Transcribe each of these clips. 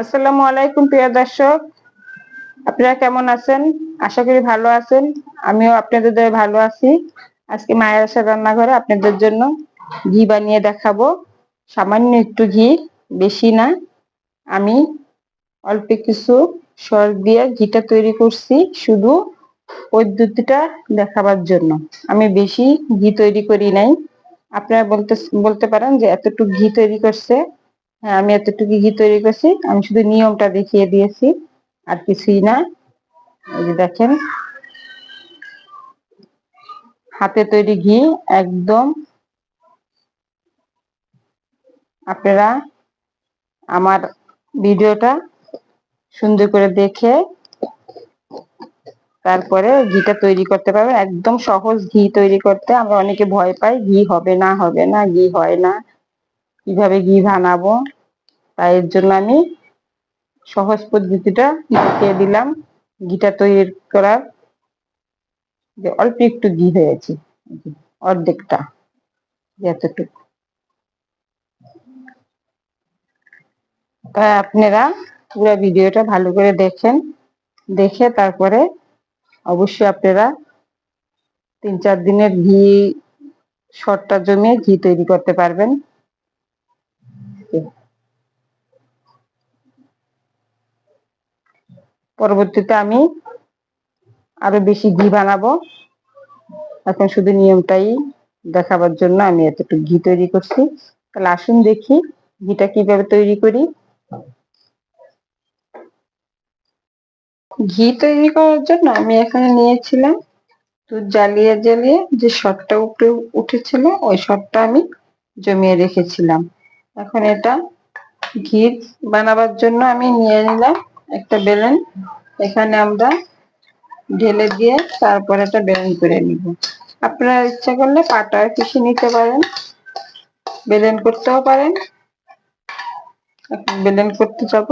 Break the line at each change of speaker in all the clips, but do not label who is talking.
আসসালামু আলাইকুম প্রিয় দর্শক, আপনারা কেমন আছেন? আশা করি ভালো আছেন। আমিও আপনাদের দয়ে ভালো আছি। আজকে মায়ের আশার রান্নাঘরে আপনাদের জন্য ঘি বানিয়ে দেখাবো। সামান্য একটু ঘি, বেশি না। আমি অল্প কিছু সর দিয়ে ঘিটা তৈরি করছি শুধু পদ্ধতিটা দেখাবার জন্য। আমি বেশি ঘি তৈরি করি নাই। আপনারা বলতে পারেন যে এতটুকু ঘি তৈরি করছে। হ্যাঁ, আমি এতটুকু ঘি তৈরি করছি। আমি শুধু নিয়মটা দেখিয়ে দিয়েছি, আর কিছুই না। এই যে দেখেন, হাতে তৈরি ঘি একদম। আপনারা আমার ভিডিওটা সুন্দর করে দেখে তারপরে ঘিটা তৈরি করতে পারবেন। একদম সহজ ঘি তৈরি করতে। আমরা অনেকে ভয় পাই, ঘি হবে না, হবে না, ঘি হয় না, কিভাবে ঘি বানাবো। তাই এর জন্য আমি সহজ পদ্ধতিটা দেখিয়ে দিলাম ঘিটা তৈরি করার। যে অল্প একটু ঘি হয়েছে, অর্ধেকটা, এতটুকু। তাই আপনারা পুরো ভিডিওটা ভালো করে দেখেন, দেখে তারপরে অবশ্যই আপনারা 3-4 দিনের ঘি শর্টটা জমিয়ে ঘি তৈরি করতে পারবেন। পরবর্তীতে আমি আরো বেশি ঘি বানাবো। এখন শুধু নিয়মটাই দেখাবার জন্য আমি এতটুকু ঘি তৈরি করছি। তাহলে আসুন দেখি ঘিটা কিভাবে তৈরি করি। ঘি তৈরি করার জন্য আমি এখানে নিয়েছিলাম দুধ জ্বালিয়ে জ্বালিয়ে যে সরটা উপরে উঠেছিল, ওই সরটা আমি জমিয়ে রেখেছিলাম। এখন এটা ঘি বানাবার জন্য আমি নিয়ে নিলাম একটা বেলেন। এখানে আমরা ঢেলে দিয়ে তারপর এটা বেলেন করে নিব। আপনারা ইচ্ছা করলে পাটায় পিষে নিতে পারেন, বেলেন করতেও পারেন। এখন বেলেন করতে যাব।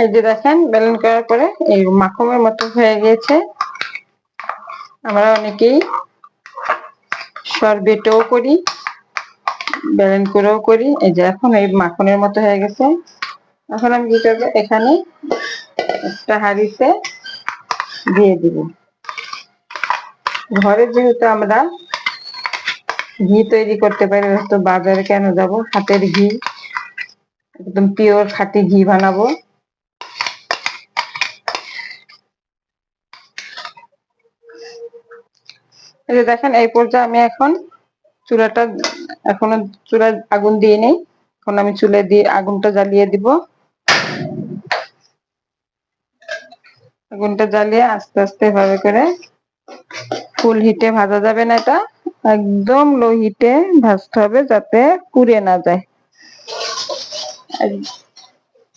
এই যে দেখেন, বেলেন করার পরে এই মাখনের মতো হয়ে গেছে। আমরা অনেকেই সরবেটেও করি, বেলেন করেও করি। এই যে এখন এই মাখনের মতো হয়ে গেছে। এখন আমি কি করবো, এখানে একটা হাঁড়িতে দিয়ে দিব। ঘরে যেহেতু আমরা ঘি তৈরি করতে পারি, তো বাজারে কেন যাব? হাতের ঘি, একদম পিওর খাঁটি ঘি বানাবো। এই যে দেখেন, এই পর্যায়ে আমি এখন চুলাটা, এখনো চুলায় আগুন দিয়ে নেই। এখন আমি চুলে দিয়ে আগুনটা জ্বালিয়ে দিব। আগুনটা জ্বালিয়ে আস্তে আস্তে ভাবে করে, ফুল হিটে ভাজা যাবে না, এটা একদম লো হিটে ভাজতে হবে যাতে পুড়ে না যায়।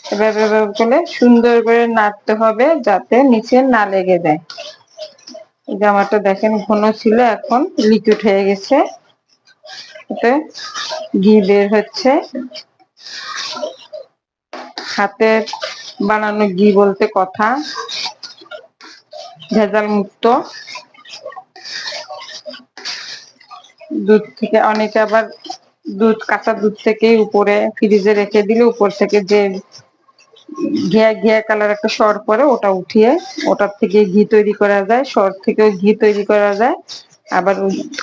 এভাবে এভাবে করে সুন্দর করে নাড়তে হবে যাতে নিচে না লেগে যায়। এই জামাটা দেখেন ঘন ছিল, এখন লিকুইড হয়ে গেছে। এতে ঘি বের হচ্ছে। হাতে বানানো ঘি বলতে কথা, ভেজাল মুক্ত। দুধ থেকে অনেকে আবার দুধ, কাঁচা দুধ থেকে উপরে ফ্রিজে রেখে দিলে উপর থেকে যে ঘিয়া ঘিয়া কালার একটা সর পরে, ওটা উঠিয়ে ওটার থেকে ঘি তৈরি করা যায়। সর থেকেও ঘি তৈরি করা যায়। আবার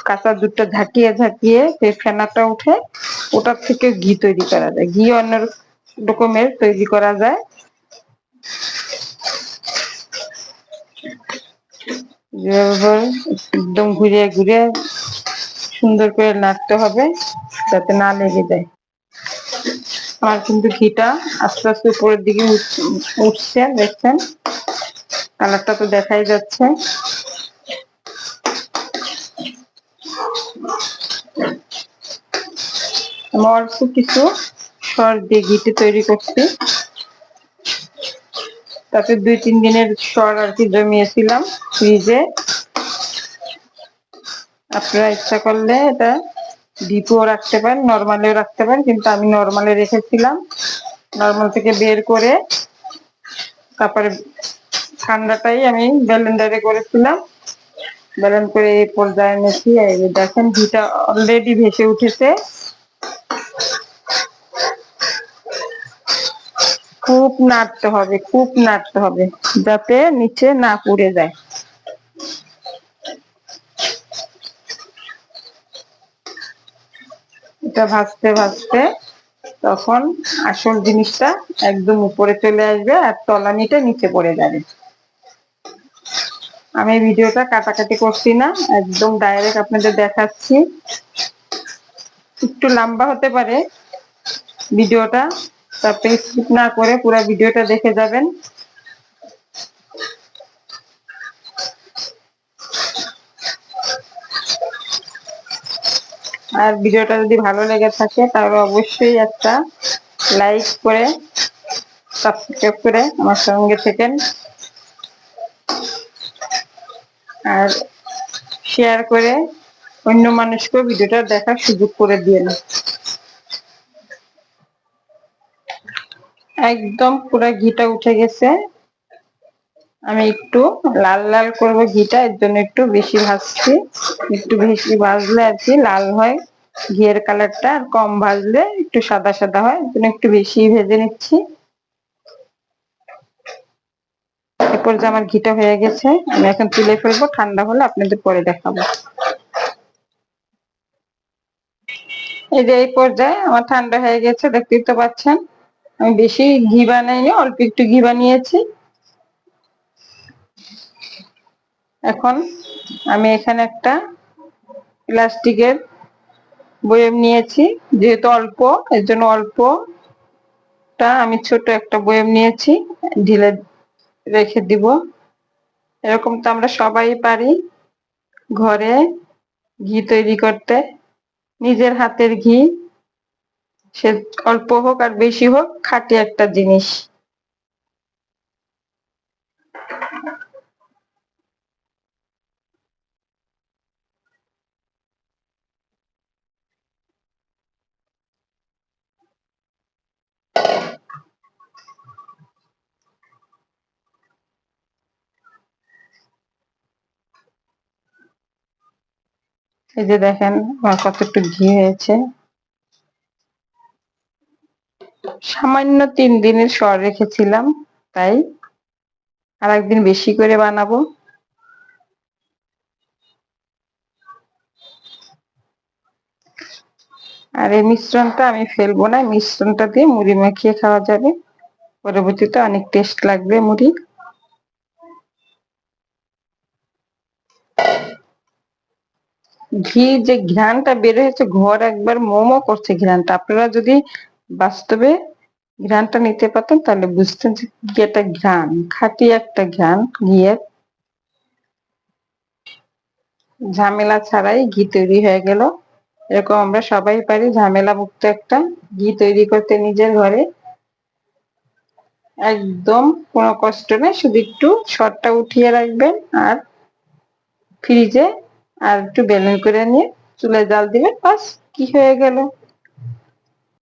কাঁচা দুধটা ঝাঁকিয়ে ঝাঁকিয়ে সেই ফেনাটা উঠে, ওটার থেকে ঘি তৈরি করা যায়। ঘি অন্য রকমের তৈরি করা যায়। একদম ঘুরিয়ে ঘুরিয়ে সুন্দর করে নাড়তে হবে যাতে না লেগে যায়। আর কিন্তু ঘিটা আস্তে আস্তে উপরের দিকে উঠছে, দেখছেন কালারটা তো দেখাই যাচ্ছে। আমি অল্প কিছু সর দিয়ে ঘিটা তৈরি করছি, তাতে 2-3 দিনের সর আর কি জমিয়েছিলাম ফ্রিজে। আপনারা ইচ্ছা করলে এটা ডিপও রাখতে পারেন, নর্মালেও রাখতে পারেন, কিন্তু আমি নর্মালে রেখেছিলাম। নর্মাল থেকে বের করে তারপরে ঠান্ডাটাই আমি ব্লেন্ডারে করেছিলাম। ব্লেন্ড করে এই পর্যায়ে এনেছি। এই যে দেখেন, ঘিটা অলরেডি ভেসে উঠেছে। খুব নাড়তে হবে, খুব নাড়তে হবে যাতে নিচে না পুড়ে যায়। এটা ভাজতে ভাজতে তখন আসল জিনিসটা একদম উপরে চলে আসবে আর তলানিটা নিচে পড়ে যাবে। আমি ভিডিওটা কাটাকাটি করছি না, একদম ডাইরেক্ট আপনাদের দেখাচ্ছি। একটু লম্বা হতে পারে ভিডিওটা, তারপরে স্কিপ না করে পুরো ভিডিওটা দেখে যাবেন। আর ভিডিওটা যদি ভালো লেগে থাকে তাহলে অবশ্যই একটা লাইক করে সাবস্ক্রাইব করে আমার সঙ্গে থাকেন, আর শেয়ার করে অন্য মানুষকেও ভিডিওটা দেখার সুযোগ করে দিয়েন। একদম পুরো ঘিটা উঠে গেছে। আমি একটু লাল লাল করব ঘিটা, এর জন্য একটু বেশি ভাজছি। একটু বেশি ভাজলে আর কি লাল হয় ঘিয়ের কালারটা, আর কম ভাজলে একটু সাদা সাদা হয়, এর জন্য একটু বেশি ভেজে নিচ্ছি। এরপর যে আমার ঘিটা হয়ে গেছে, আমি এখন তুলে ফেলবো, ঠান্ডা হলে আপনাদের পরে দেখাবো। এই যে এই পর্যায়ে আমার ঠান্ডা হয়ে গেছে, দেখতেই তো পাচ্ছেন। আমি বেশি ঘি বানাইনি, অল্প একটু ঘি বানিয়েছি। এখন আমি এখানে একটা প্লাস্টিকের বয়াম নিয়েছি, যেহেতু অল্প এর জন্য অল্পটা আমি ছোট একটা বয়াম নিয়েছি, ঢেলে রেখে দিব। এরকম তো আমরা সবাই পারি ঘরে ঘি তৈরি করতে, নিজের হাতের ঘি, সে অল্প হোক আর বেশি হোক, খাঁটি একটা জিনিস। এই যে দেখেন আমার কতটুকু ঘি হয়েছে। সামান্য 3 দিনের সর রেখেছিলাম, তাই আর একদিন বেশি করে বানাবো। আর এই মিশ্রণটা আমি ফেলবো না, মিশ্রণটা দিয়ে মুড়ি মাখিয়ে খাওয়া যাবে, পরবর্তীতে অনেক টেস্ট লাগবে মুড়ি। ঘি যে ঘ্রাণটা বের হয়েছে, ঘর একবার মোমো করছে ঘ্রাণটা। আপনারা যদি বাস্তবে ঘ্রাণটা নিতে পারতেন তাহলে বুঝতেন যে কি একটা ঘ্রাণ, খাঁটি একটা ঘ্রাণ ঘিয়ের। ঝামেলা ছাড়াই ঘি তৈরি হয়ে গেল। এরকম আমরা সবাই পারি ঝামেলা মুক্ত একটা ঘি তৈরি করতে নিজের ঘরে। একদম কোনো কষ্ট নেই, শুধু একটু সরটা উঠিয়ে রাখবেন আর ফ্রিজে আর একটু বেলুন করে নিয়ে চুলায় জাল দিবেন, বাস কি হয়ে গেল।